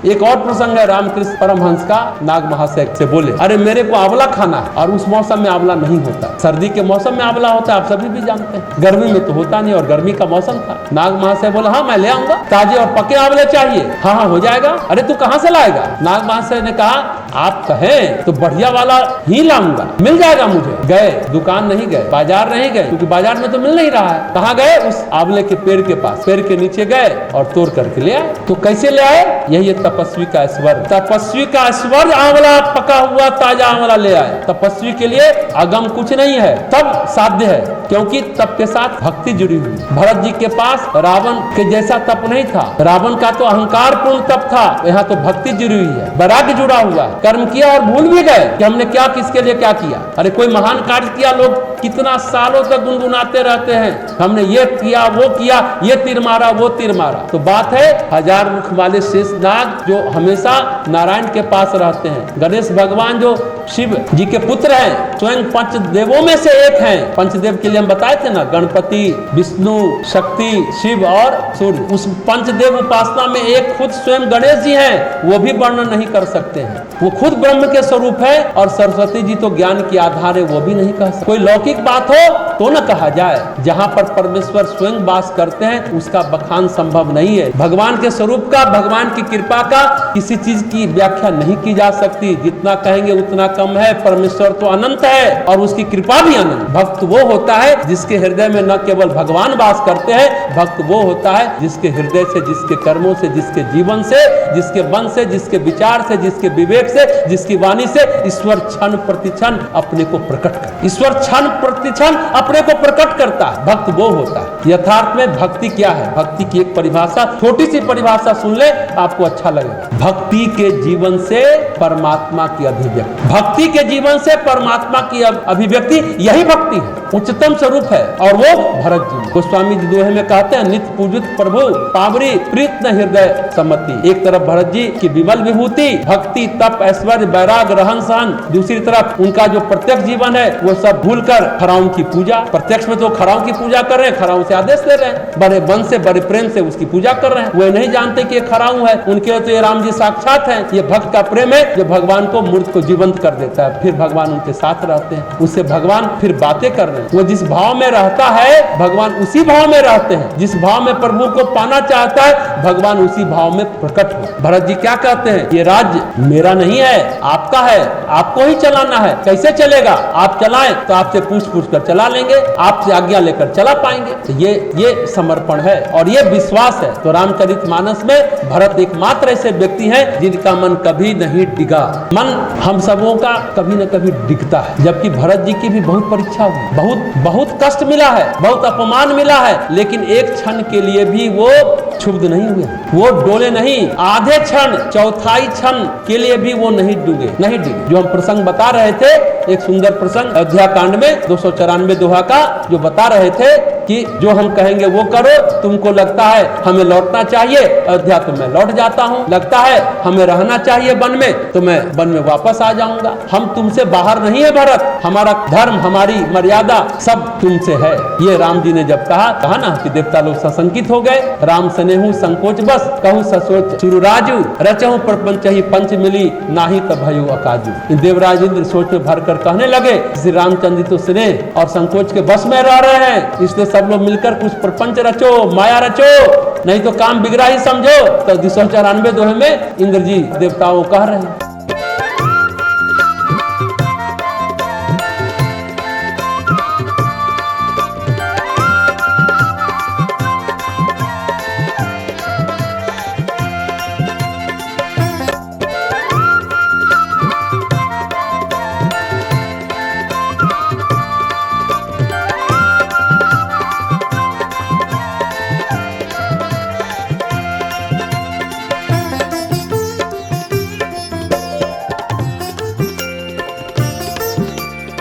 एक और प्रसंग है रामकृष्ण परमहंस का, नाग महाशय से बोले, अरे मेरे को आंवला खाना है, और उस मौसम में आंवला नहीं होता। सर्दी के मौसम में आंवला होता है, आप सभी भी जानते हैं, गर्मी में तो होता नहीं, और गर्मी का मौसम था। नाग महाशय बोला, हाँ मैं ले आऊंगा, ताजे और पके आंवले चाहिए? हाँ हाँ हो जाएगा। अरे तू कहाँ से लाएगा? नाग महाशय ने कहा, आप कहें तो बढ़िया वाला ही लाऊंगा, मिल जाएगा मुझे। गए, दुकान नहीं गए, बाजार नहीं गए, क्योंकि बाजार में तो मिल नहीं रहा है। कहाँ गए? उस आंवले के पेड़ के पास, पेड़ के नीचे गए और तोड़ करके ले आए। तो कैसे ले आए? यही तपस्वी का ऐश्वर्य, तपस्वी का ऐश्वर्य, आंवला पका हुआ ताजा आंवला ले आए। तपस्वी के लिए अगम कुछ नहीं है, तब साध्य है, क्योंकि तप के साथ भक्ति जुड़ी हुई। भरत जी के पास रावण के जैसा तप नहीं था, रावण का तो अहंकार पूर्ण तप था, यहाँ तो भक्ति जुड़ी हुई है, वैराग्य जुड़ा हुआ है। कर्म किया और भूल भी गए कि हमने क्या, किसके लिए क्या किया। अरे कोई महान कार्य किया, लोग कितना सालों तक गुनगुनाते रहते हैं, हमने ये किया, वो किया, ये तीर मारा, वो तीर मारा। तो बात है हजार मुख वाले शेषनाग जो हमेशा नारायण के पास रहते हैं। गणेश भगवान जो शिव जी के पुत्र हैं, स्वयं पंचदेवों में से एक हैं। पंचदेव के लिए हम बताए थे ना, गणपति, विष्णु, शक्ति, शिव और सूर्य। उस पंचदेव उपासना में एक खुद स्वयं गणेश जी हैं, वो भी वर्णन नहीं कर सकते हैं। वो खुद ब्रह्म के स्वरूप है, और सरस्वती जी तो ज्ञान के आधार है, वो भी नहीं कह सकते। कोई लौकिक बात हो तो न कहा जाए, जहाँ पर परमेश्वर स्वयं वास करते हैं उसका बखान संभव नहीं है। भगवान के स्वरूप का, भगवान की कृपा का किसी चीज की व्याख्या नहीं की जा सकती। जितना कहेंगे उतना कम है। परमेश्वर तो अनंत है और उसकी कृपा भी अनंत। भक्त वो होता है जिसके हृदय में न केवल भगवान वास करते हैं, भक्त वो होता है जिसके हृदय से, जिसके कर्मों से, जिसके जीवन से, जिसके मन से, जिसके विचार से, जिसके विवेक से, जिसकी वाणी से ईश्वर क्षण प्रतिक्षण अपने को प्रकट कर, ईश्वर क्षण प्रतिक्षण अपने को प्रकट करता है। भक्त वो होता है। यथार्थ में भक्ति क्या है? भक्ति की एक परिभाषा, छोटी सी परिभाषा सुन ले, आपको अच्छा लगेगा। भक्ति के जीवन से परमात्मा की अभिव्यक्ति, भक्ति के जीवन से परमात्मा की अभिव्यक्ति, यही भक्ति है, उच्चतम स्वरूप है। और वो भरत जी, गोस्वामी जी दोहे में कहते हैं, नित्य पूजित प्रभु पावरी प्रीत न हृदय सम्मति। एक तरफ भरत जी की विमल विभूति, भक्ति, तप, ऐश्वर्य, वैराग, रहन सहन, दूसरी तरफ उनका जो प्रत्यक्ष जीवन है वो सब भूलकर खराओं की पूजा। प्रत्यक्ष में तो खराओं की पूजा कर रहे हैं, खराओं से आदेश ले रहे हैं, बड़े मन से, बड़े प्रेम से उसकी पूजा कर रहे हैं। वो नहीं जानते कि ये खराऊ है, उनके तो ये राम जी साक्षात हैं। ये भक्त का प्रेम है जो भगवान को, मूर्त को जीवंत कर देता है। फिर भगवान उनके साथ रहते हैं, उससे भगवान फिर बातें कर रहे हैं। वो जिस भाव में रहता है भगवान उसी भाव में रहते हैं। जिस भाव में प्रभु को पाना चाहता है भगवान उसी भाव में प्रकट हो। भरत जी क्या कहते हैं? ये राज्य मेरा नहीं है, आपका है, आपको ही चलाना है। कैसे चलेगा? आप चलाएं तो आपसे पूछ कर चला लेंगे, आपसे आज्ञा लेकर चला पाएंगे। तो ये समर्पण है और ये विश्वास है। तो रामचरितमानस में भरत एकमात्र ऐसे व्यक्ति हैं जिनका मन कभी नहीं डिगा। मन हम सबों का कभी न कभी डिगता है, जबकि भरत जी की भी बहुत परीक्षा हुई, बहुत कष्ट मिला है, बहुत अपमान मिला है, लेकिन एक क्षण के लिए भी वो क्षुब्ध नहीं हुए, वो डोले नहीं। आधे क्षण, चौथाई क्षण के लिए भी वो नहीं डूबे, नहीं डिगे। जो हम प्रसंग बता रहे थे, एक सुंदर प्रसंग अयोध्या कांड में 294 दोहा का, जो बता रहे थे कि जो हम कहेंगे वो करो। तुमको लगता है हमें लौटना चाहिए अयोध्या, तो मैं लौट जाता हूँ। लगता है हमें रहना चाहिए वन में, तो मैं वन में वापस आ जाऊंगा। हम तुमसे बाहर नहीं है भरत, हमारा धर्म, हमारी मर्यादा सब तुमसे है। ये राम जी ने जब कहा ना कि देवता लोग सशंकित हो गए। राम सनेहु संकोच बस, कहूँ ससोच सुरराजू, रचहु प्रपंच ही पंच मिली, नाही तब भयो अकाजू। देवराज इंद्र सोच में भर कर कहने लगे, श्री रामचंद्र तो स्नेह और संकोच के बस में रह रहे हैं, इसलिए सब लोग मिलकर कुछ प्रपंच रचो, माया रचो, नहीं तो काम बिगड़ा ही समझो। तो 294 दोहे में इंद्र जी देवताओं कह रहे हैं।